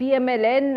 PMLN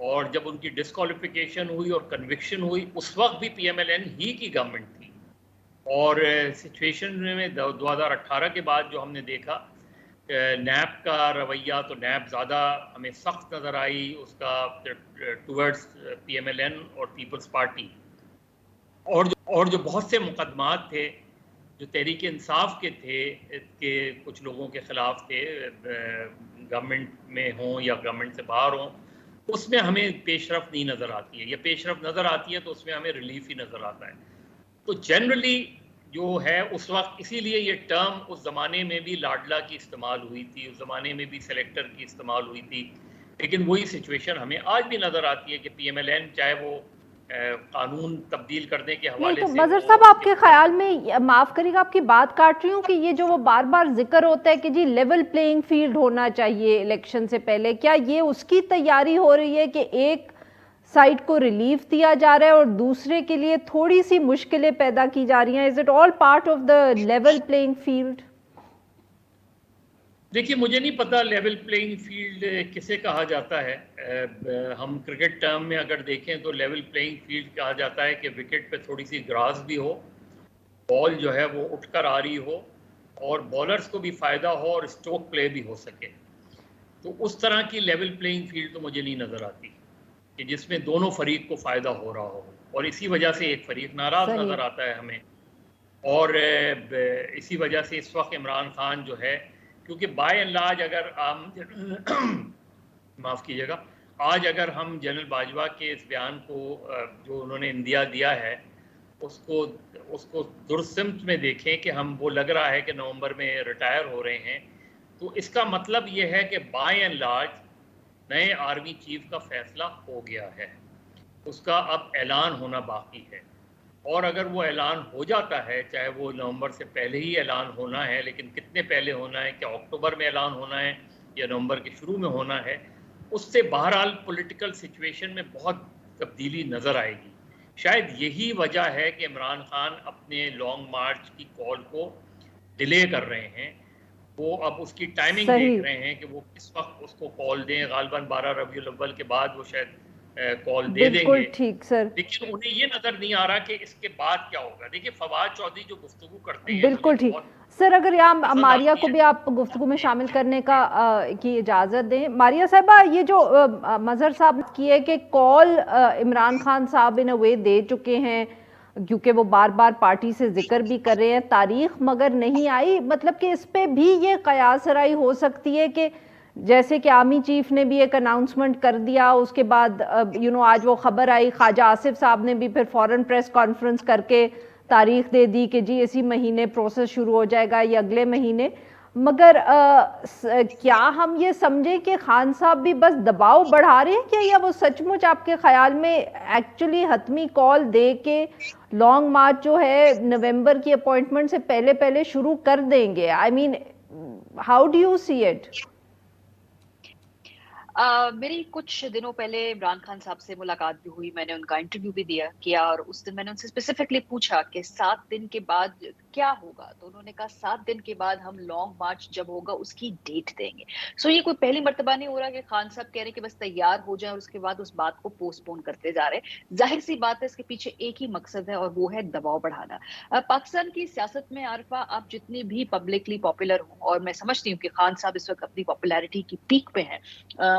اور جب ان کی ڈسکوالیفیکیشن ہوئی اور کنوکشن ہوئی اس وقت بھی پی ایم ایل این ہی کی گورنمنٹ تھی. اور سچویشن میں 2018 کے بعد جو ہم نے دیکھا نیب کا رویہ، تو نیب زیادہ ہمیں سخت نظر آئی اس کا towards P M L N اور پیپلز پارٹی. اور جو بہت سے مقدمات تھے جو تحریک انصاف کے تھے کہ کچھ لوگوں کے خلاف تھے، گورنمنٹ میں ہوں یا گورنمنٹ سے باہر ہوں، اس میں ہمیں پیش رفت نہیں نظر آتی ہے، یا پیش رفت نظر آتی ہے تو اس میں ہمیں ریلیف ہی نظر آتا ہے. تو جنرلی جو ہے اس وقت، اسی لیے یہ ٹرم اس زمانے میں بھی لاڈلا کی استعمال ہوئی تھی، اس زمانے میں بھی سلیکٹر کی استعمال ہوئی تھی، لیکن وہی سچویشن ہمیں آج بھی نظر آتی ہے کہ پی ایم ایل این چاہے وہ قانون تبدیل کرنے کے نہیں حوالے تو سے مظہر ہو. صاحب آپ کے خیال میں، معاف کریے گا آپ کی بات کاٹ رہی ہوں، کہ یہ جو وہ بار بار ذکر ہوتا ہے کہ جی لیول پلینگ فیلڈ ہونا چاہیے الیکشن سے پہلے، کیا یہ اس کی تیاری ہو رہی ہے کہ ایک سائٹ کو ریلیف دیا جا رہا ہے اور دوسرے کے لیے تھوڑی سی مشکلیں پیدا کی جا رہی ہیں؟ Is it all part of the level playing field? دیکھیے مجھے نہیں پتا لیول پلینگ فیلڈ کسے کہا جاتا ہے. ہم کرکٹ ٹرم میں اگر دیکھیں تو لیول پلینگ فیلڈ کہا جاتا ہے کہ وکٹ پہ تھوڑی سی گراس بھی ہو، بال جو ہے وہ اٹھ کر آ رہی ہو، اور بالرز کو بھی فائدہ ہو اور اسٹروک پلے بھی ہو سکے. تو اس طرح کی لیول پلینگ فیلڈ تو مجھے نہیں نظر آتی کہ جس میں دونوں فریق کو فائدہ ہو رہا ہو، اور اسی وجہ سے ایک فریق ناراض صحیح. نظر آتا ہے ہمیں. اور اسی وجہ سے اس وقت عمران خان جو ہے، کیونکہ بائی اینڈ لارج اگر معاف کیجیے گا، آج اگر ہم جنرل باجوہ کے اس بیان کو جو انہوں نے اندیا دیا ہے اس کو درسمت میں دیکھیں کہ ہم، وہ لگ رہا ہے کہ نومبر میں ریٹائر ہو رہے ہیں، تو اس کا مطلب یہ ہے کہ بائی اینڈ لارج نئے آرمی چیف کا فیصلہ ہو گیا ہے، اس کا اب اعلان ہونا باقی ہے. اور اگر وہ اعلان ہو جاتا ہے، چاہے وہ نومبر سے پہلے ہی اعلان ہونا ہے، لیکن کتنے پہلے ہونا ہے، کیا اکتوبر میں اعلان ہونا ہے یا نومبر کے شروع میں ہونا ہے، اس سے بہرحال پولیٹیکل سچویشن میں بہت تبدیلی نظر آئے گی. شاید یہی وجہ ہے کہ عمران خان اپنے لانگ مارچ کی کال کو ڈیلے کر رہے ہیں. وہ اب اس کی ٹائمنگ دیکھ رہے ہیں کہ وہ کس وقت اس کو کال دیں. غالباً 12 ربیع الاول کے بعد وہ شاید کال دے دیں بالکل گے، ٹھیک سر. لیکن انہیں یہ نظر نہیں آ رہا کہ اس کے بعد کیا ہوگا. دیکھیے فواد چودھری جو گفتگو کرتے ہیں مجھے بالکل ٹھیک بہت سر. اگر یہاں پسند ماریہ آتی کو ہے. بھی آپ گفتگو میں شامل کرنے کا کی اجازت دیں. ماریہ صاحبہ، یہ جو مظہر صاحب کی ہے کہ کال عمران خان صاحب ان اے وے دے چکے ہیں، کیونکہ وہ بار بار پارٹی سے ذکر بھی کر رہے ہیں، تاریخ مگر نہیں آئی، مطلب کہ اس پہ بھی یہ قیاس رائی ہو سکتی ہے کہ جیسے کہ آرمی چیف نے بھی ایک اناؤنسمنٹ کر دیا، اس کے بعد آج وہ خبر آئی، خواجہ آصف صاحب نے بھی پھر فوراً پریس کانفرنس کر کے تاریخ دے دی کہ جی اسی مہینے پروسیس شروع ہو جائے گا یا اگلے مہینے. مگر کیا ہم یہ سمجھیں کہ خان صاحب بھی بس دباؤ بڑھا رہے ہیں کیا، یا وہ سچ مچ آپ کے خیال میں ایکچولی حتمی کال دے کے لانگ مارچ جو ہے نومبر کی اپوائنٹمنٹ سے پہلے شروع کر دیں گے؟ I mean how do you see it? میری کچھ دنوں پہلے عمران خان صاحب سے ملاقات بھی ہوئی، میں نے ان کا انٹرویو بھی کیا، اور اس دن میں نے ان سے اسپیسیفکلی پوچھا کہ 7 دن کے بعد کیا ہوگا، تو انہوں نے کہا 7 دن کے بعد ہم لانگ مارچ جب ہوگا اس کی ڈیٹ دیں گے. سو یہ کوئی پہلی مرتبہ نہیں ہو رہا کہ خان صاحب کہہ رہے کہ بس تیار ہو جائیں اور اس کے بعد اس بات کو پوسٹ پون کرتے جا رہے ہیں. ظاہر سی بات ہے اس کے پیچھے ایک ہی مقصد ہے اور وہ ہے دباؤ بڑھانا. پاکستان کی سیاست میں عارفہ آپ جتنی بھی پبلکلی پاپولر ہوں، اور میں سمجھتی ہوں کہ خان صاحب اس وقت اپنی پاپولیرٹی کی پیک پہ ہیں،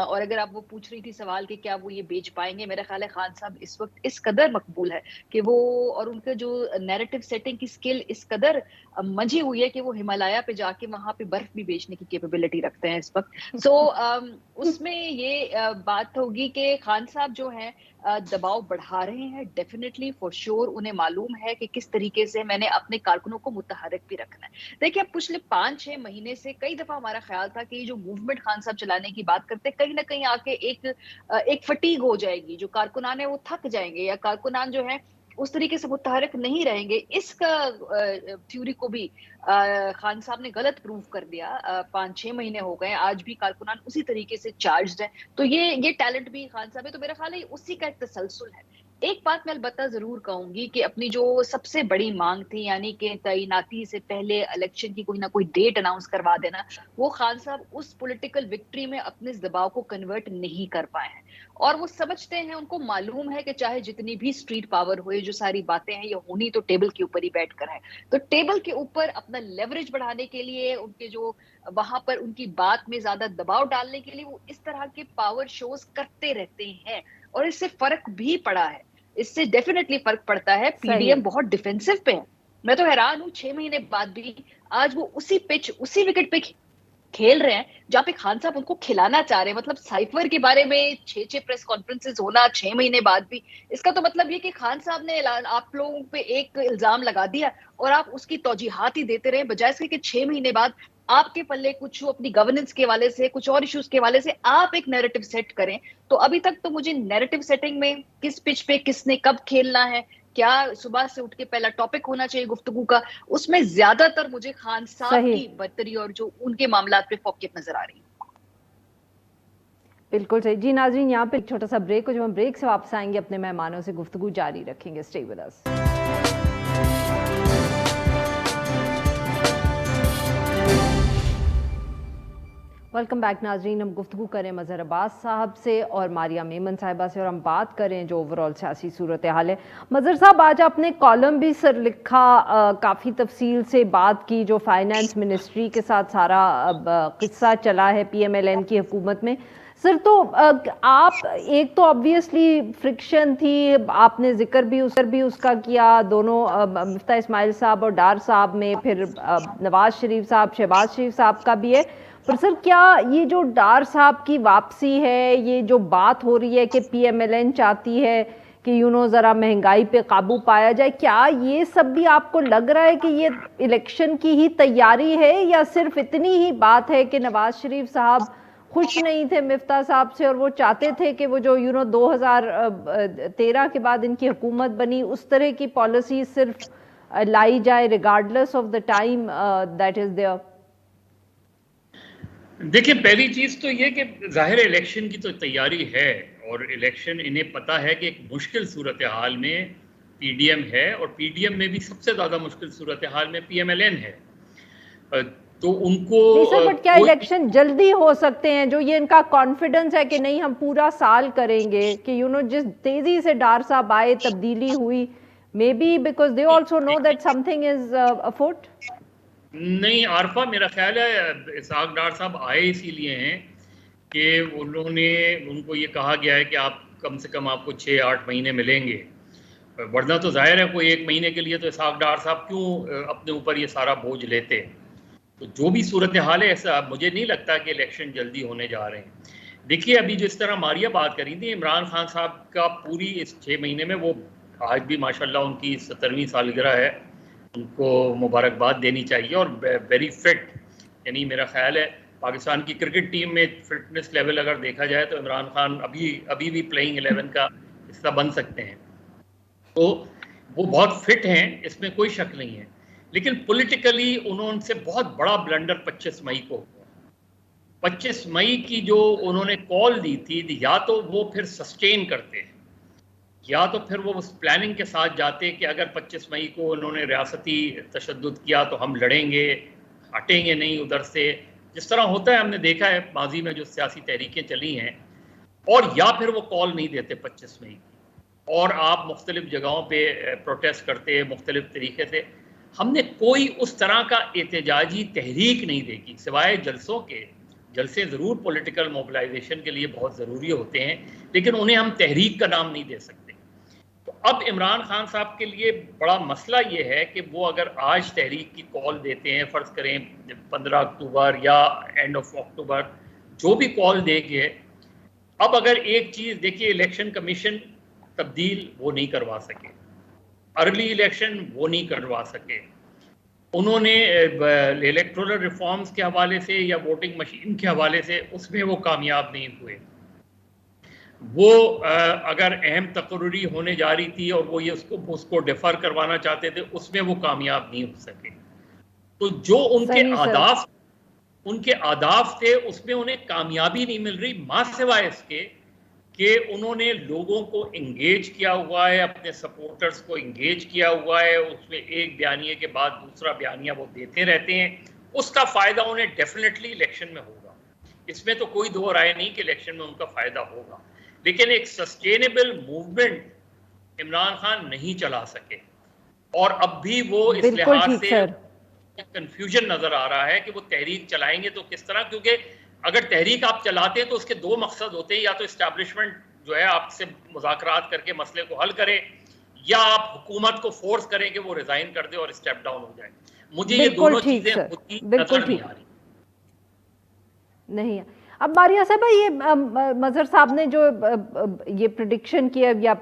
اور اگر آپ وہ پوچھ رہی تھی سوال کہ کیا وہ یہ بیچ پائیں گے، میرا خیال ہے خان صاحب اس وقت اس قدر مقبول ہے کہ وہ، اور ان کا جو نیریٹو سیٹنگ کی سکل اس قدر منجھی ہوئی ہے کہ وہ ہمالیہ پہ جا کے وہاں پہ برف بھی بیچنے کی کیپیبلٹی رکھتے ہیں اس وقت. سو اس میں یہ بات ہوگی کہ خان صاحب جو ہیں دباؤ بڑھا رہے ہیں، ڈیفینیٹلی فور شور. انہیں معلوم ہے کہ کس طریقے سے میں نے اپنے کارکنوں کو متحرک بھی رکھنا ہے. دیکھیں اب پچھلے 5-6 مہینے سے کئی دفعہ ہمارا خیال تھا کہ یہ جو موومنٹ خان صاحب چلانے کی بات کرتے کہیں نہ کہیں آ کے ایک فٹیگ ہو جائے گی، جو کارکنان ہیں وہ تھک جائیں گے، یا کارکنان جو ہیں اس طریقے سے متحرک نہیں رہیں گے. اس کا تھیوری کو بھی خان صاحب نے غلط پروف کر دیا. 5-6 مہینے ہو گئے، آج بھی کارکنان اسی طریقے سے چارجڈ ہیں. تو یہ ٹیلنٹ بھی خان صاحب ہے، تو میرا خیال ہے اسی کا ایک تسلسل ہے. ایک بات میں البتہ ضرور کہوں گی کہ اپنی جو سب سے بڑی مانگ تھی، یعنی کہ تعیناتی سے پہلے الیکشن کی کوئی نہ کوئی ڈیٹ اناؤنس کروا دینا، وہ خان صاحب اس پولیٹیکل وکٹری میں اپنے دباؤ کو کنورٹ نہیں کر پائے ہیں. اور وہ سمجھتے ہیں, ان کو معلوم ہے کہ چاہے جتنی بھی اسٹریٹ پاور ہوئے, جو ساری باتیں ہیں یہ ہونی تو ٹیبل کے اوپر ہی بیٹھ کر ہے. تو ٹیبل کے اوپر اپنا لیوریج بڑھانے کے لیے, ان کے جو وہاں پر ان کی بات میں زیادہ دباؤ ڈالنے کے لیے وہ اس طرح کے پاور شوز کرتے رہتے ہیں, اور اس سے فرق بھی پڑا ہے. اس سے ڈیفینیٹلی فرق پڑتا ہے. پی ڈی ایم بہت ڈیفینسو پہ ہے. میں تو حیران ہوں 6 مہینے بعد بھی آج وہ اسی پچ, اسی وکٹ پہ کھیل رہے ہیں جہاں پہ خان صاحب ان کو کھلانا چاہ رہے ہیں. مطلب سائفر کے بارے میں 6 پریس کانفرنسز ہونا 6 مہینے بعد بھی, اس کا تو مطلب یہ کہ خان صاحب نے آپ لوگوں پہ ایک الزام لگا دیا اور آپ اس کی توجیحات ہی دیتے رہے, بجائے اس کے کہ 6 مہینے بعد آپ کے پلے کچھ اپنی گورننس کے حوالے سے, کچھ اور ایشوز کے حوالے سے آپ ایک نیریٹو سیٹ کریں. تو ابھی تک تو مجھے نیریٹو سیٹنگ میں کس پچ پہ کس نے کب کھیلنا ہے, کیا صبح سے اٹھ کے پہلا ٹاپک ہونا چاہیے گفتگو کا, اس میں زیادہ تر مجھے خان صاحب کی برتری اور جو ان کے معاملات پہ فوقیت نظر آ رہی ہے. بالکل صحیح. جی ناظرین, یہاں پہ ایک چھوٹا سا بریک ہو, جب ہم بریک سے واپس آئیں گے اپنے مہمانوں سے گفتگو جاری رکھیں گے. Stay with us. Welcome back ناظرین. ہم گفتگو کریں مظہر عباس صاحب سے اور ماریہ میمن صاحبہ سے, اور ہم بات کریں جو اوورآل سیاسی صورتحال ہے. مظہر صاحب, آج آپ نے کالم بھی سر لکھا, کافی تفصیل سے بات کی جو فائنانس منسٹری کے ساتھ سارا قصہ چلا ہے پی ایم ایل این کی حکومت میں. سر تو آپ, ایک تو آبویسلی فرکشن تھی, آپ نے ذکر بھی اس کا کیا, دونوں مفتاح اسماعیل صاحب اور ڈار صاحب میں, پھر نواز شریف صاحب, شہباز شریف صاحب کا بھی ہے. پر سر کیا یہ جو ڈار صاحب کی واپسی ہے, یہ جو بات ہو رہی ہے کہ پی ایم ایل این چاہتی ہے کہ ذرا مہنگائی پہ قابو پایا جائے, کیا یہ سب بھی آپ کو لگ رہا ہے کہ یہ الیکشن کی ہی تیاری ہے, یا صرف اتنی ہی بات ہے کہ نواز شریف صاحب خوش نہیں تھے مفتاح صاحب سے اور وہ چاہتے تھے کہ وہ جو 2013 کے بعد ان کی حکومت بنی اس طرح کی پالیسی صرف لائی جائے regardless of the time that is there? دیکھیں, پہلی چیز تو یہ کہ ظاہر الیکشن کی تو تیاری ہے, اور الیکشن انہیں پتا ہے کہ ایک مشکل صورتحال میں پی ڈی ایم ہے, اور پی ڈی ایم میں بھی سب سے زیادہ مشکل صورتحال میں پی ایم ایل این ہے. تو ان کو نہیں سر, بٹ کیا الیکشن جلدی ہو سکتے ہیں؟ جو یہ ان کا کانفیڈنس ہے کہ نہیں ہم پورا سال کریں گے, کہ جس تیزی سے ڈار صاحب آئے, تبدیلی ہوئی, maybe because they also know that something is afoot. نہیں عارفہ, میرا خیال ہے اسحاق ڈار صاحب آئے اسی لیے ہیں کہ ان کو یہ کہا گیا ہے کہ آپ کم سے کم آپ کو 6-8 مہینے ملیں گے, ورنہ تو ظاہر ہے کوئی 1 مہینے کے لیے تو اسحاق ڈار صاحب کیوں اپنے اوپر یہ سارا بوجھ لیتے. تو جو بھی صورتحال ہے, ایسا مجھے نہیں لگتا کہ الیکشن جلدی ہونے جا رہے ہیں. دیکھیے, ابھی جس طرح ماریہ بات کری تھی, عمران خان صاحب کا پوری اس 6 مہینے میں, وہ آج بھی ماشاءاللہ ان کی 70ویں سالگرہ ہے, ان کو مبارکباد دینی چاہیے, اور ویری فٹ. یعنی میرا خیال ہے پاکستان کی کرکٹ ٹیم میں فٹنس لیول اگر دیکھا جائے تو عمران خان ابھی بھی پلئنگ 11 کا حصہ بن سکتے ہیں. تو وہ بہت فٹ ہیں, اس میں کوئی شک نہیں ہے. لیکن پولیٹیکلی انہوں سے بہت بڑا بلنڈر 25 مئی کو ہوا. 25 مئی کی جو انہوں نے کال دی تھی, یا تو وہ پھر سسٹین کرتے ہیں, یا تو پھر وہ اس پلاننگ کے ساتھ جاتے کہ اگر 25 مئی کو انہوں نے ریاستی تشدد کیا تو ہم لڑیں گے, ہٹیں گے نہیں ادھر سے, جس طرح ہوتا ہے, ہم نے دیکھا ہے ماضی میں جو سیاسی تحریکیں چلی ہیں. اور یا پھر وہ کال نہیں دیتے 25 مئی کی, اور آپ مختلف جگہوں پہ پروٹیسٹ کرتے مختلف طریقے سے. ہم نے کوئی اس طرح کا احتجاجی تحریک نہیں دیکھی سوائے جلسوں کے. جلسے ضرور پولیٹیکل موبلائزیشن کے لیے بہت ضروری ہوتے ہیں, لیکن انہیں ہم تحریک کا نام نہیں دے سکتے. تو اب عمران خان صاحب کے لیے بڑا مسئلہ یہ ہے کہ وہ اگر آج تحریک کی کال دیتے ہیں, فرض کریں 15 اکتوبر یا اینڈ آف اکتوبر, جو بھی کال دے گے, اب اگر ایک چیز دیکھیے, الیکشن کمیشن تبدیل وہ نہیں کروا سکے, ارلی الیکشن وہ نہیں کروا سکے. انہوں نے الیکٹورل ریفارمز کے حوالے سے یا ووٹنگ مشین کے حوالے سے اس میں وہ کامیاب نہیں ہوئے. وہ اگر اہم تقرری ہونے جا رہی تھی اور وہ یہ اس کو ڈیفر کروانا چاہتے تھے, اس میں وہ کامیاب نہیں ہو سکے. تو جو ان کے اہداف تھے اس میں انہیں کامیابی نہیں مل رہی, ماں سوائے اس کے کہ انہوں نے لوگوں کو انگیج کیا ہوا ہے, اپنے سپورٹرز کو انگیج کیا ہوا ہے. اس میں ایک بیانیے کے بعد دوسرا بیانیہ وہ دیتے رہتے ہیں. اس کا فائدہ انہیں ڈیفینیٹلی الیکشن میں ہوگا, اس میں تو کوئی دو رائے نہیں کہ الیکشن میں ان کا فائدہ ہوگا. لیکن ایک سسٹینیبل موومنٹ عمران خان نہیں چلا سکے، اور اب بھی وہ اس لحاظ سے کنفیوژن نظر آ رہا ہے کہ وہ تحریک چلائیں گے تو کس طرح، کیونکہ اگر تحریک آپ چلاتے ہیں تو اس کے دو مقصد ہوتے ہیں، یا تو اسٹیبلشمنٹ جو ہے آپ سے مذاکرات کر کے مسئلے کو حل کرے، یا آپ حکومت کو فورس کریں کہ وہ ریزائن کر دے اور اسٹیپ ڈاؤن ہو جائے. مجھے یہ دونوں چیزیں ہوتی نظر نہیں آ رہی. نہیں. اب ماریہ صاحبہ، یہ مظہر صاحب نے جو یہ پریڈکشن کیا یا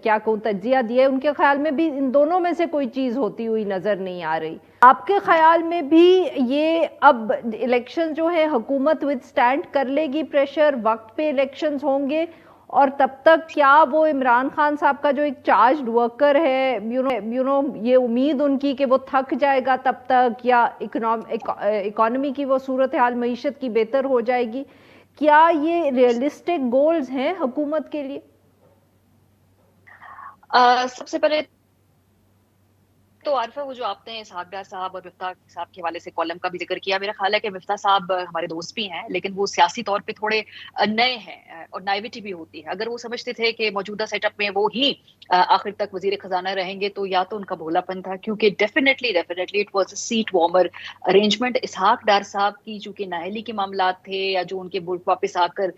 کیا کہوں تجزیہ دیا ہے، ان کے خیال میں بھی ان دونوں میں سے کوئی چیز ہوتی ہوئی نظر نہیں آ رہی. آپ کے خیال میں بھی یہ اب الیکشن جو ہے حکومت ود سٹینڈ کر لے گی پریشر، وقت پہ الیکشنز ہوں گے، اور تب تک کیا وہ عمران خان صاحب کا جو ایک چارجڈ ورکر ہے یہ امید ان کی کہ وہ تھک جائے گا تب تک، یا اکانومی کی وہ صورتحال معیشت کی بہتر ہو جائے گی؟ کیا یہ ریئلسٹک گولز ہیں حکومت کے لیے؟ سب سے پہلے تو عارفہ، وہ جو آپ نے اسحاق ڈار صاحب اور مفتاح صاحب کے حوالے سے کالم کا بھی ذکر کیا، میرا خیال ہے کہ مفتاح صاحب ہمارے دوست بھی ہیں، لیکن وہ سیاسی طور پہ تھوڑے نئے ہیں، اور نائیوٹی بھی ہوتی ہے. اگر وہ سمجھتے تھے کہ موجودہ سیٹ اپ میں وہ ہی آخر تک وزیر خزانہ رہیں گے تو یا تو ان کا بھولا پن تھا، کیونکہ definitely it was a seat warmer arrangement. Ishaq Dar صاحب کی چونکہ نااہلی کے معاملات تھے، یا جو ان کے ملک واپس آ کر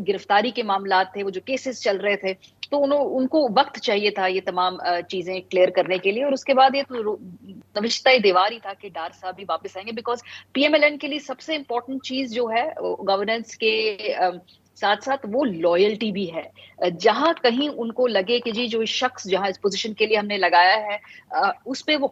گرفتاری کے معاملات تھے، وہ جو کیسز چل رہے تھے، تو ان کو وقت چاہیے تھا یہ تمام چیزیں کلیئر کرنے کے لیے. اور اس کے بعد یہ تو نوشتہ دیوار ہی تھا کہ ڈار صاحب بھی واپس آئیں گے، because P M L N کے لیے سب سے امپورٹنٹ چیز جو ہے گورننس کے ساتھ ساتھ وہ لائلٹی بھی ہے. جہاں کہیں ان کو لگے کہ جی جو شخص جہاں اس پوزیشن کے لیے ہم نے لگایا ہے اس پہ وہ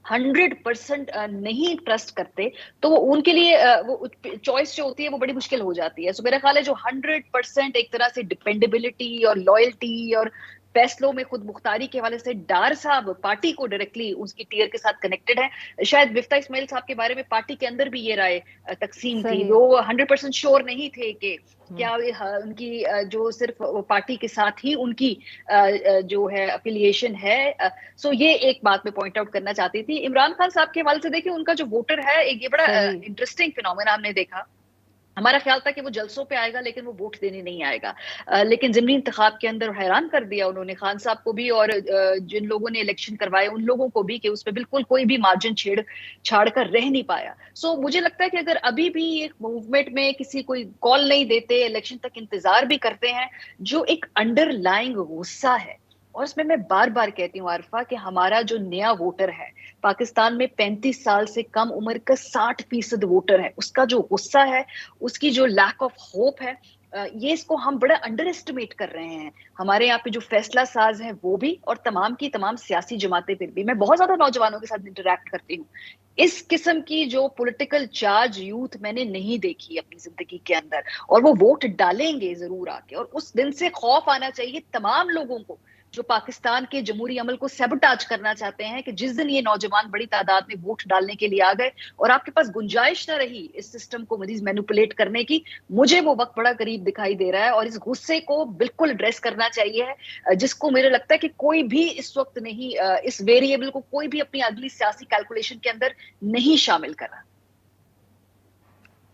100% نہیں ٹرسٹ کرتے، تو وہ ان کے لیے وہ چوائس جو ہوتی ہے وہ بڑی مشکل ہو جاتی ہے. سو میرا خیال ہے جو 100% ایک طرح سے ڈپینڈیبلٹی اور لائلٹی اور فیصلوں میں خود مختاری کے حوالے سے ڈار صاحب پارٹی کو ڈائریکٹلی اس کی ٹیئر کے ساتھ کنیکٹڈ ہے. شاید مفتاح اسماعیل صاحب کے بارے میں پارٹی کے اندر بھی یہ رائے تقسیم تھی، وہ 100% شور نہیں تھے کہ کیا ان کی جو صرف پارٹی کے ساتھ ہی ان کی جو ہے افیلیشن ہے. سو یہ ایک بات میں پوائنٹ آؤٹ کرنا چاہتی تھی. عمران خان صاحب کے حوالے سے دیکھیں، ان کا جو ووٹر ہے ایک یہ بڑا انٹرسٹنگ فینومینا ہم نے دیکھا. ہمارا خیال تھا کہ وہ جلسوں پہ آئے گا لیکن وہ ووٹ دینے نہیں آئے گا، لیکن ضمنی انتخاب کے اندر حیران کر دیا انہوں نے خان صاحب کو بھی، اور جن لوگوں نے الیکشن کروائے ان لوگوں کو بھی، کہ اس پہ بالکل کوئی بھی مارجن چھاڑ کر رہ نہیں پایا. سو مجھے لگتا ہے کہ اگر ابھی بھی ایک موومنٹ میں کسی کوئی کال نہیں دیتے، الیکشن تک انتظار بھی کرتے ہیں، جو ایک انڈر لائنگ غصہ ہے. اور اس میں بار بار کہتی ہوں عارفہ کہ ہمارا جو نیا ووٹر ہے پاکستان میں 35 سال سے کم عمر کا 60% ووٹر ہے، اس کا جو غصہ ہے، اس کی جو لیک آف ہوپ ہے، یہ اس کو ہم بڑا انڈر اسٹیمیٹ کر رہے ہیں. ہمارے یہاں پہ جو فیصلہ ساز ہیں وہ بھی، اور تمام کی تمام سیاسی جماعتیں پھر بھی. میں بہت زیادہ نوجوانوں کے ساتھ انٹریکٹ کرتی ہوں، اس قسم کی جو پولیٹیکل چارج یوتھ میں نے نہیں دیکھی اپنی زندگی کے اندر. اور وہ ووٹ ڈالیں گے ضرور آ کے، اور اس دن سے خوف آنا چاہیے تمام لوگوں کو جو پاکستان کے جمہوری عمل کو سیبوٹاج کرنا چاہتے ہیں، کہ جس دن یہ نوجوان بڑی تعداد میں ووٹ ڈالنے کے لیے آ گئے اور آپ کے پاس گنجائش نہ رہی اس سسٹم کو مزید مینوپولیٹ کرنے کی، مجھے وہ وقت بڑا قریب دکھائی دے رہا ہے. اور اس غصے کو بالکل ایڈریس کرنا چاہیے ہے، جس کو میرے لگتا ہے کہ کوئی بھی اس وقت نہیں، اس ویریبل کو کوئی بھی اپنی اگلی سیاسی کیلکولیشن کے اندر نہیں شامل کر رہا.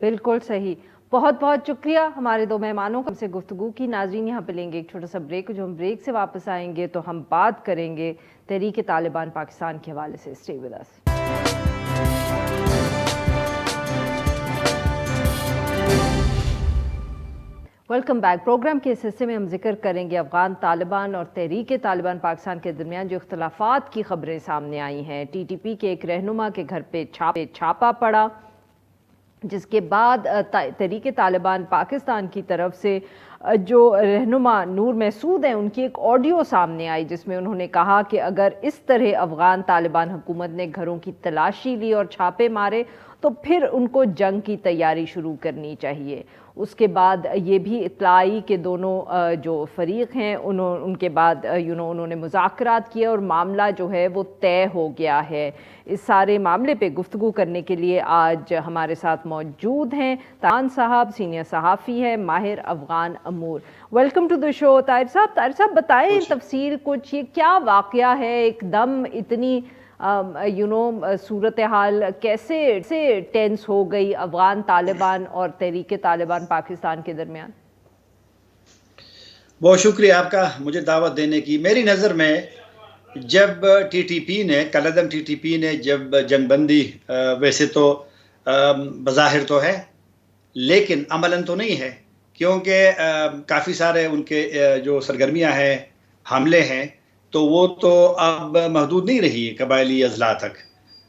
بالکل صحیح. بہت بہت شکریہ ہمارے دو مہمانوں کو سے گفتگو کی. ناظرین، یہاں پہ لیں گے ایک چھوٹا سا بریک. جو ہم بریک سے واپس آئیں گے تو ہم بات کریں گے تحریک طالبان پاکستان کے حوالے سے. Stay with us. Welcome back. Programme کے اس حصے میں ہم ذکر کریں گے افغان طالبان اور تحریک طالبان پاکستان کے درمیان جو اختلافات کی خبریں سامنے آئی ہیں. ٹی ٹی پی کے ایک رہنما کے گھر پہ چھاپا پڑا، جس کے بعد تحریک طالبان پاکستان کی طرف سے جو رہنما نور محسود ہیں ان کی ایک آڈیو سامنے آئی، جس میں انہوں نے کہا کہ اگر اس طرح افغان طالبان حکومت نے گھروں کی تلاشی لی اور چھاپے مارے تو پھر ان کو جنگ کی تیاری شروع کرنی چاہیے. اس کے بعد یہ بھی اطلاع آئی کہ دونوں جو فریق ہیں ان کے بعد انہوں نے مذاکرات کیے اور معاملہ جو ہے وہ طے ہو گیا ہے. اس سارے معاملے پہ گفتگو کرنے کے لیے آج ہمارے ساتھ موجود ہیں طاہر صاحب، سینئر صحافی ہیں ماہر افغان امور. ویلکم ٹو دی شو طاہر صاحب. طاہر صاحب بتائیں تفصیل کچھ، یہ کیا واقعہ ہے ایک دم اتنی صورتحال کیسے ٹینس ہو گئی افغان طالبان اور تحریک طالبان پاکستان کے درمیان؟ بہت شکریہ آپ کا مجھے دعوت دینے کی. میری نظر میں جب ٹی ٹی پی نے کالعدم ٹی ٹی پی نے جب جنگ بندی ویسے تو بظاہر تو ہے لیکن عملاً تو نہیں ہے، کیونکہ کافی سارے ان کے جو سرگرمیاں ہیں، حملے ہیں، تو وہ تو اب محدود نہیں رہی قبائلی اضلاع تک،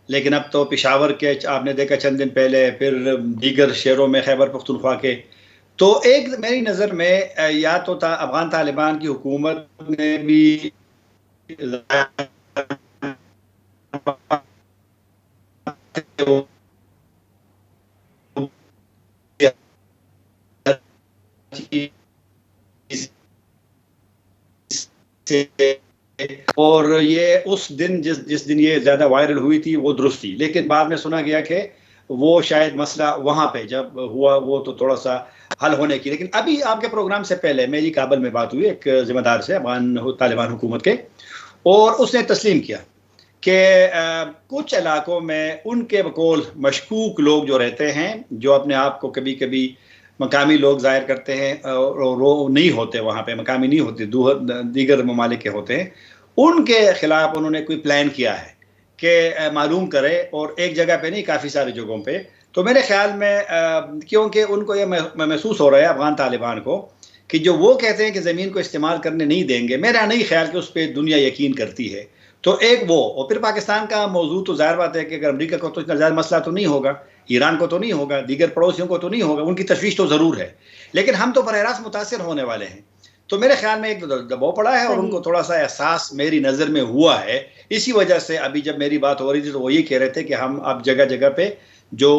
لیکن اب تو پشاور کے آپ نے دیکھا چند دن پہلے، پھر دیگر شہروں میں خیبر پختونخوا کے. تو ایک میری نظر میں یا تو افغان طالبان کی حکومت نے بھی اور یہ اس دن جس دن یہ زیادہ وائرل ہوئی تھی وہ درست تھی، لیکن بعد میں سنا گیا کہ وہ شاید مسئلہ وہاں پہ جب ہوا وہ تو تھوڑا سا حل ہونے کی. لیکن ابھی آپ کے پروگرام سے پہلے میری کابل میں بات ہوئی ایک ذمہ دار سے افغان طالبان حکومت کے، اور اس نے تسلیم کیا کہ کچھ علاقوں میں ان کے بقول مشکوک لوگ جو رہتے ہیں، جو اپنے آپ کو کبھی کبھی مقامی لوگ ظاہر کرتے ہیں اور وہ نہیں ہوتے وہاں پہ، مقامی نہیں ہوتے، دیگر ممالک کے ہوتے ہیں، ان کے خلاف انہوں نے کوئی پلان کیا ہے کہ معلوم کرے، اور ایک جگہ پہ نہیں کافی ساری جگہوں پہ. تو میرے خیال میں کیونکہ ان کو یہ محسوس ہو رہا ہے افغان طالبان کو کہ جو وہ کہتے ہیں کہ زمین کو استعمال کرنے نہیں دیں گے، میرا نہیں خیال کہ اس پہ دنیا یقین کرتی ہے. تو ایک وہ، اور پھر پاکستان کا موضوع تو ظاہر بات ہے کہ اگر امریکہ کو تو اتنا زیادہ مسئلہ تو نہیں ہوگا، ایران کو تو نہیں ہوگا، دیگر پڑوسیوں کو تو نہیں ہوگا، ان کی تشویش تو ضرور ہے، لیکن ہم تو براہ راست متاثر ہونے والے ہیں. تو میرے خیال میں ایک دباؤ پڑا ہے، اور ان کو تھوڑا سا احساس میری نظر میں ہوا ہے. اسی وجہ سے ابھی جب میری بات ہو رہی تھی تو وہ یہ کہہ رہے تھے کہ ہم اب جگہ جگہ پہ جو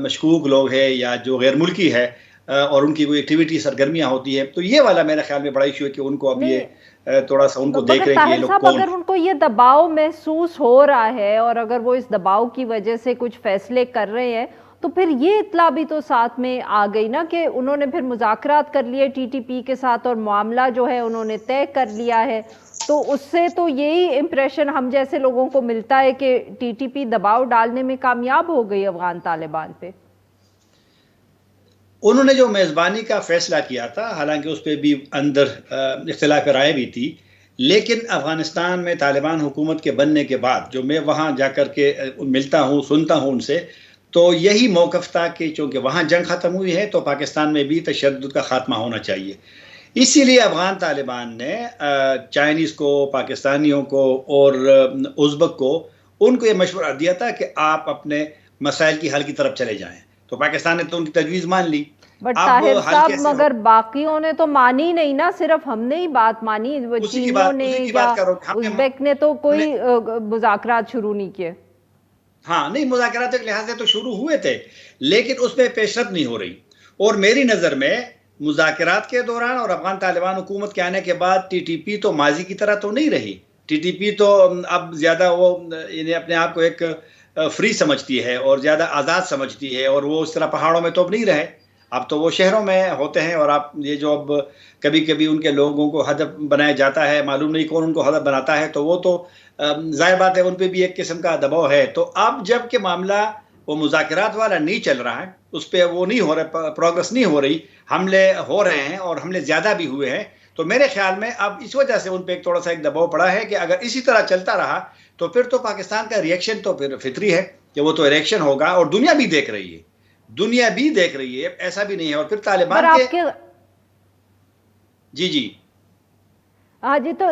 مشکوک لوگ ہیں یا جو غیر ملکی ہے اور ان کی کوئی ایکٹیویٹی سرگرمیاں ہوتی ہیں، تو یہ والا میرے خیال میں بڑا ایشو ہے کہ ان کو اب یہ تھوڑا سا ان کو دیکھ رہے ہیں کہ یہ لوگ کون. اگر ان کو یہ دباؤ محسوس ہو رہا ہے اور اگر وہ اس دباؤ کی وجہ سے کچھ فیصلے کر رہے ہیں، تو پھر یہ اطلاع بھی تو ساتھ میں آ گئی نا کہ انہوں نے پھر مذاکرات کر لیے ٹی ٹی پی کے ساتھ اور معاملہ جو ہے انہوں نے طے کر لیا ہے. تو اس سے تو یہی امپریشن ہم جیسے لوگوں کو ملتا ہے کہ ٹی ٹی پی دباؤ ڈالنے میں کامیاب ہو گئی افغان طالبان پہ. انہوں نے جو میزبانی کا فیصلہ کیا تھا، حالانکہ اس پہ بھی اندر اختلاف رائے بھی تھی، لیکن افغانستان میں طالبان حکومت کے بننے کے بعد جو میں وہاں جا کر کے ملتا ہوں، سنتا ہوں ان سے، تو یہی موقف تھا کہ چونکہ وہاں جنگ ختم ہوئی ہے تو پاکستان میں بھی تشدد کا خاتمہ ہونا چاہیے. اسی لیے افغان طالبان نے چائنیز کو، پاکستانیوں کو اور ازبک کو، ان کو یہ مشورہ دیا تھا کہ آپ اپنے مسائل کی حل کی طرف چلے جائیں. تو پاکستان نے تو ان کی تجویز مان لی. بٹ طاہر صاحب مگر باقیوں نے تو مانی نہیں نا، صرف ہم نے ہی بات مانی، چینیوں نے یا ازبیک نے تو کوئی مذاکرات شروع نہیں کیے. ہاں نہیں، مذاکرات کے لحاظ سے تو شروع ہوئے تھے لیکن اس میں پیش رفت نہیں ہو رہی. اور میری نظر میں مذاکرات کے دوران اور افغان طالبان حکومت کے آنے کے بعد ٹی ٹی پی تو ماضی کی طرح تو نہیں رہی. ٹی ٹی پی تو اب زیادہ وہ اپنے آپ کو ایک فری سمجھتی ہے اور زیادہ آزاد سمجھتی ہے، اور وہ اس طرح پہاڑوں میں تو اب نہیں رہے، اب تو وہ شہروں میں ہوتے ہیں. اور آپ یہ جو اب کبھی کبھی ان کے لوگوں کو ہدف بنایا جاتا ہے، معلوم نہیں کون ان کو ہدف بناتا ہے، تو وہ تو ظاہر بات ہے ان پہ بھی ایک قسم کا دباؤ ہے. تو اب جب کہ معاملہ وہ مذاکرات والا نہیں چل رہا ہے، اس پہ وہ نہیں ہو رہا، پروگرس نہیں ہو رہی، حملے ہو رہے ہیں اور حملے زیادہ بھی ہوئے ہیں، تو میرے خیال میں اب اس وجہ سے ان پہ ایک تھوڑا سا ایک دباؤ پڑا ہے کہ اگر اسی طرح چلتا رہا تو پھر تو پاکستان کا ریئیکشن تو پھر فطری ہے کہ وہ تو ریئیکشن ہوگا، اور دنیا بھی دیکھ رہی ہے، دنیا بھی دیکھ رہی ہے، ایسا بھی نہیں ہے. اور پھر طالبان کے جی ہاں جی، تو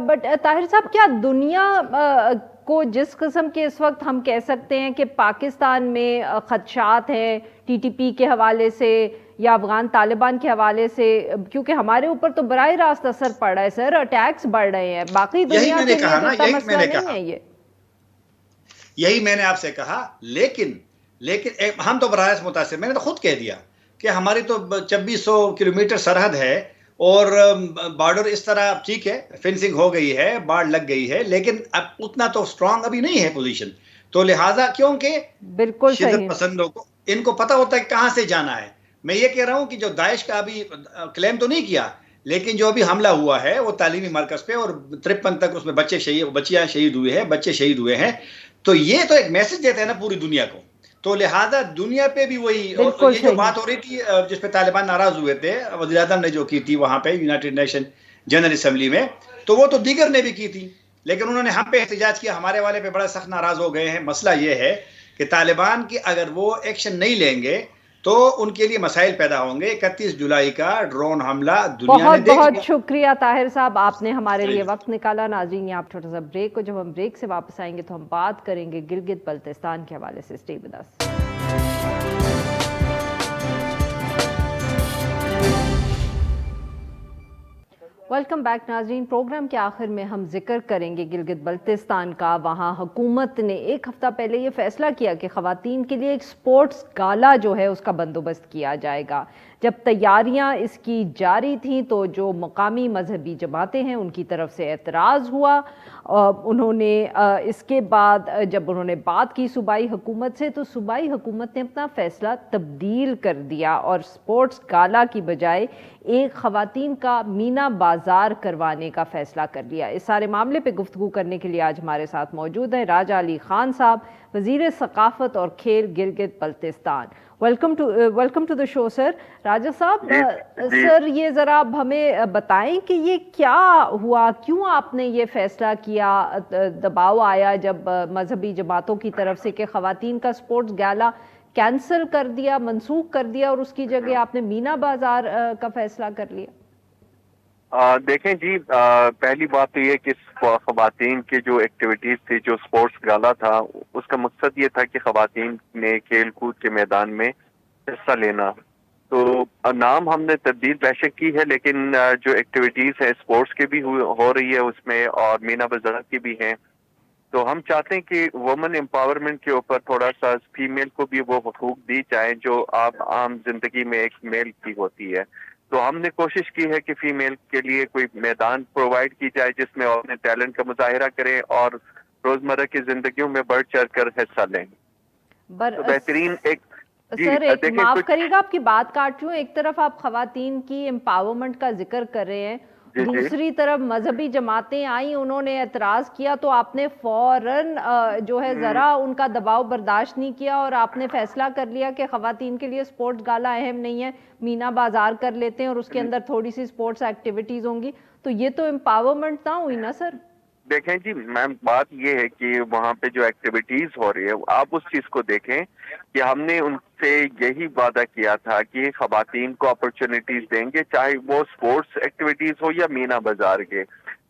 بٹ طاہر صاحب کیا دنیا کو جس قسم کے اس وقت ہم کہہ سکتے ہیں کہ پاکستان میں خدشات ہیں ٹی ٹی پی کے حوالے سے یا افغان طالبان کے حوالے سے، کیونکہ ہمارے اوپر تو براہ راست اثر پڑ رہا ہے سر، اٹیکس بڑھ رہے ہیں، باقی دنیا کے لیے تو اتنا مسئلہ نہیں ہے یہ. یہی میں نے آپ سے کہا، لیکن ہم تو براہ راست متاثر، میں نے تو خود کہہ دیا کہ ہماری تو 2600 کلومیٹر سرحد ہے، اور بارڈر اس طرح ٹھیک ہے، فینسنگ ہو گئی ہے، باڑ لگ گئی ہے، لیکن اب اتنا تو سٹرونگ ابھی نہیں ہے پوزیشن. تو لہٰذا کیونکہ بالکل شدت پسندوں کو ان کو پتہ ہوتا ہے کہاں سے جانا ہے. میں یہ کہہ رہا ہوں کہ جو داعش کا ابھی کلیم تو نہیں کیا، لیکن جو ابھی حملہ ہوا ہے وہ تعلیمی مرکز پہ، اور 53 تک اس میں بچیاں شہید ہوئے ہیں، بچے شہید ہوئے ہیں. تو یہ تو ایک میسج دیتے ہیں نا پوری دنیا کو. تو لہٰذا دنیا پہ بھی وہی، اور بالکل یہ جو صحیح۔ بات ہو رہی تھی جس پہ طالبان ناراض ہوئے تھے، وزیر اعظم نے جو کی تھی وہاں پہ یونائٹڈ نیشن جنرل اسمبلی میں، تو وہ تو دیگر نے بھی کی تھی، لیکن انہوں نے ہم پہ احتجاج کیا، ہمارے والے پہ بڑا سخت ناراض ہو گئے ہیں۔ مسئلہ یہ ہے کہ طالبان کی اگر وہ ایکشن نہیں لیں گے تو ان کے لیے مسائل پیدا ہوں گے۔ 31 جولائی کا ڈرون حملہ دنیا نے بہت دیکھ بہت لیا۔ شکریہ طاہر صاحب، آپ نے ہمارے لیے وقت نکالا۔ ناظرین یہ آپ چھوٹا سا بریک کو، جب ہم بریک سے واپس آئیں گے تو ہم بات کریں گے گلگت بلتستان کے حوالے سے۔ Stay with us. Welcome back ناظرین، پروگرام کے آخر میں ہم ذکر کریں گے گلگت بلتستان کا۔ وہاں حکومت نے ایک ہفتہ پہلے یہ فیصلہ کیا کہ خواتین کے لیے ایک سپورٹس گالا جو ہے اس کا بندوبست کیا جائے گا۔ جب تیاریاں اس کی جاری تھیں تو جو مقامی مذہبی جماعتیں ہیں ان کی طرف سے اعتراض ہوا۔ انہوں نے اس کے بعد جب انہوں نے بات کی صوبائی حکومت سے تو صوبائی حکومت نے اپنا فیصلہ تبدیل کر دیا اور سپورٹس گالا کی بجائے ایک خواتین کا مینا بازار کروانے کا فیصلہ کر لیا۔ اس سارے معاملے پہ گفتگو کرنے کے لیے آج ہمارے ساتھ موجود ہیں راجہ علی خان صاحب، وزیر ثقافت اور کھیل Gilgit Baltistan. Welcome to the show sir. Raja صاحب، سر یہ ذرا اب ہمیں بتائیں کہ یہ کیا ہوا، کیوں آپ نے یہ فیصلہ کیا؟ دباؤ آیا جب مذہبی جماعتوں کی طرف سے کہ خواتین کا سپورٹس گالا کینسل کر دیا، منسوخ کر دیا، اور اس کی جگہ آپ نے مینا بازار کا فیصلہ کر لیا؟ دیکھیں جی، پہلی بات تو یہ کہ خواتین کے جو ایکٹیویٹیز تھی، جو سپورٹس گالا تھا، اس کا مقصد یہ تھا کہ خواتین نے کھیل کود کے میدان میں حصہ لینا۔ تو نام ہم نے تبدیل بیشک کی ہے، لیکن جو ایکٹیویٹیز ہے اسپورٹس کی بھی ہو رہی ہے اس میں، اور مینا بازار کی بھی ہیں۔ تو ہم چاہتے ہیں کہ وومن امپاورمنٹ کے اوپر تھوڑا سا فیمیل کو بھی وہ حقوق دی جائیں جو آپ عام زندگی میں ایک میل کی ہوتی ہے۔ تو ہم نے کوشش کی ہے کہ فیمیل کے لیے کوئی میدان پرووائڈ کی جائے جس میں وہ اپنے ٹیلنٹ کا مظاہرہ کریں اور روزمرہ کی زندگیوں میں بڑھ چڑھ کر حصہ لیں۔ تو بہترین ایک سر ایک معاف کریے گا، آپ کی بات کاٹ رہی ہوں۔ ایک طرف آپ خواتین کی امپاورمنٹ کا ذکر کر رہے ہیں، دوسری طرف مذہبی جماعتیں آئیں، انہوں نے اعتراض کیا تو آپ نے فوراً جو ہے ذرا ان کا دباؤ برداشت نہیں کیا اور آپ نے فیصلہ کر لیا کہ خواتین کے لیے سپورٹس گالا اہم نہیں ہے، مینا بازار کر لیتے ہیں اور اس کے اندر تھوڑی سی سپورٹس ایکٹیویٹیز ہوں گی۔ تو یہ تو امپاورمنٹ نہ ہوئی نا سر؟ دیکھیں جی میم، بات یہ ہے کہ وہاں پہ جو ایکٹیویٹیز ہو رہی ہے آپ اس چیز کو دیکھیں کہ ہم نے ان سے یہی وعدہ کیا تھا کہ خواتین کو اپرچونٹیز دیں گے، چاہے وہ سپورٹس ایکٹیویٹیز ہو یا مینا بازار کے۔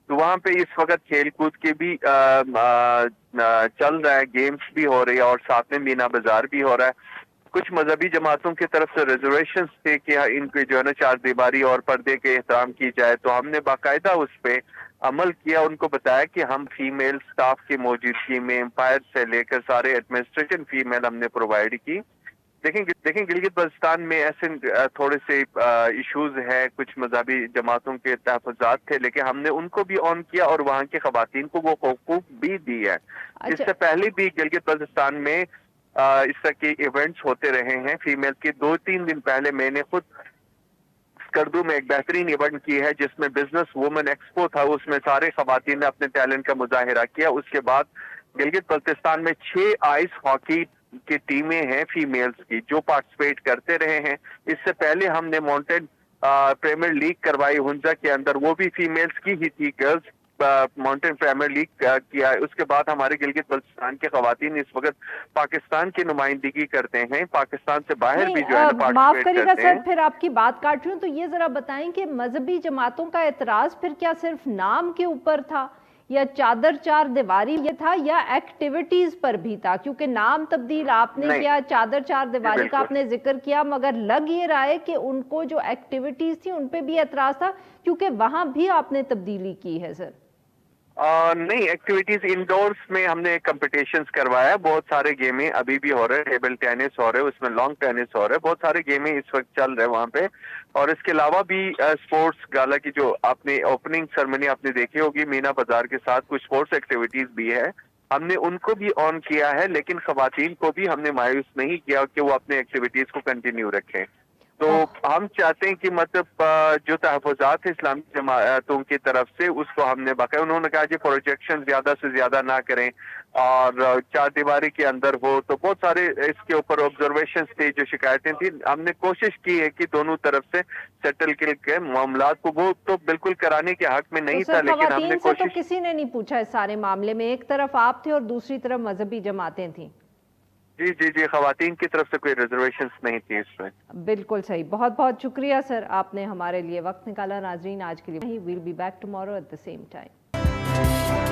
تو وہاں پہ اس وقت کھیل کود کے بھی چل رہا ہے، گیمز بھی ہو رہی ہے اور ساتھ میں مینا بازار بھی ہو رہا ہے۔ کچھ مذہبی جماعتوں کی طرف سے ریزرویشنز تھے کہ ان کے جو ہے نا چار دیواری اور پردے کے احترام کی جائے، تو ہم نے باقاعدہ اس پہ عمل کیا، ان کو بتایا کہ ہم فیمیل سٹاف کی موجودگی میں امپائر سے لے کر سارے ایڈمنسٹریشن فیمیل ہم نے پرووائڈ کی۔ دیکھیں گلگت بلتستان میں ایسے تھوڑے سے ایشوز ہیں، کچھ مذہبی جماعتوں کے تحفظات تھے، لیکن ہم نے ان کو بھی آن کیا اور وہاں کی خواتین کو وہ حقوق بھی دی ہے۔ اس سے پہلے بھی گلگت بلتستان میں اس طرح کے ایونٹس ہوتے رہے ہیں فیمیل کے۔ 2-3 دن پہلے میں نے خود کردو میں ایک بہترین ایونٹ کی ہے جس میں بزنس وومن ایکسپو تھا، اس میں سارے خواتین نے اپنے ٹیلنٹ کا مظاہرہ کیا۔ اس کے بعد گلگت بلتستان میں 6 آئس ہاکی کی ٹیمیں ہیں فیمیلز کی جو پارٹیسپیٹ کرتے رہے ہیں۔ اس سے پہلے ہم نے ماؤنٹین پریمیئر لیگ کروائی ہنزا کے اندر، وہ بھی فیمیلز کی ہی تھی، گرلز ماؤنٹین پریمیئر لیگ کیا۔ اس کے بعد ہمارے گلگت بلتستان کے خواتین اس وقت پاکستان کی نمائندگی کرتے ہیں، پاکستان سے باہر بھی جو ہے نا معاف پارٹیسپیٹ کریے گا کرتے ہیں۔ سر، پھر آپ کی بات کاٹ رہی ہوں، تو یہ ذرا بتائیں کہ مذہبی جماعتوں کا اعتراض پھر کیا صرف نام کے اوپر تھا یا چادر چار دیواری یہ تھا یا ایکٹیویٹیز پر بھی تھا؟ کیونکہ نام تبدیل آپ نے کیا، چادر چار دیواری کا آپ نے ذکر کیا، مگر لگ یہ رہا ہے کہ ان کو جو ایکٹیویٹیز تھی ان پہ بھی اعتراض تھا، کیونکہ وہاں بھی آپ نے تبدیلی کی ہے سر۔ نہیں، ایکٹیویٹیز انڈورس میں ہم نے کمپٹیشنز کروایا، بہت سارے گیمیں ابھی بھی ہو رہے ہیں، ٹیبل ٹینس ہو رہے ہیں، اس میں لانگ ٹینس ہو رہے ہیں، بہت سارے گیمیں اس وقت چل رہے ہیں وہاں پہ۔ اور اس کے علاوہ بھی اسپورٹس گالا کی جو آپ نے اوپننگ سرمنی آپ نے دیکھی ہوگی، مینا بازار کے ساتھ کچھ اسپورٹس ایکٹیویٹیز بھی ہے، ہم نے ان کو بھی آن کیا ہے، لیکن خواتین کو بھی ہم نے مایوس نہیں کیا کہ وہ اپنے ایکٹیویٹیز کو کنٹینیو رکھیں۔ تو ہم چاہتے ہیں کہ مطلب جو تحفظات اسلامی جماعتوں کی طرف سے اس کو ہم نے باقاعدہ، انہوں نے کہا جی پروجیکشن زیادہ سے زیادہ نہ کریں اور چار دیواری کے اندر ہو، تو بہت سارے اس کے اوپر آبزرویشنز تھے جو شکایتیں تھیں. ہم نے کوشش کی ہے کہ دونوں طرف سے سیٹل کے معاملات کو، وہ تو بالکل کرانے کے حق میں نہیں تھا، لیکن ہم نے خواتین سے تو کوشش. کسی نے نہیں پوچھا اس سارے معاملے میں، ایک طرف آپ تھے اور دوسری طرف مذہبی جماعتیں تھیں. جی خواتین کی طرف سے کوئی ریزرویشنز نہیں تھی اس میں. بالکل صحیح. بہت بہت شکریہ سر، آپ نے ہمارے لیے وقت نکالا. ناظرین آج کے لیے will be back tomorrow at the same time.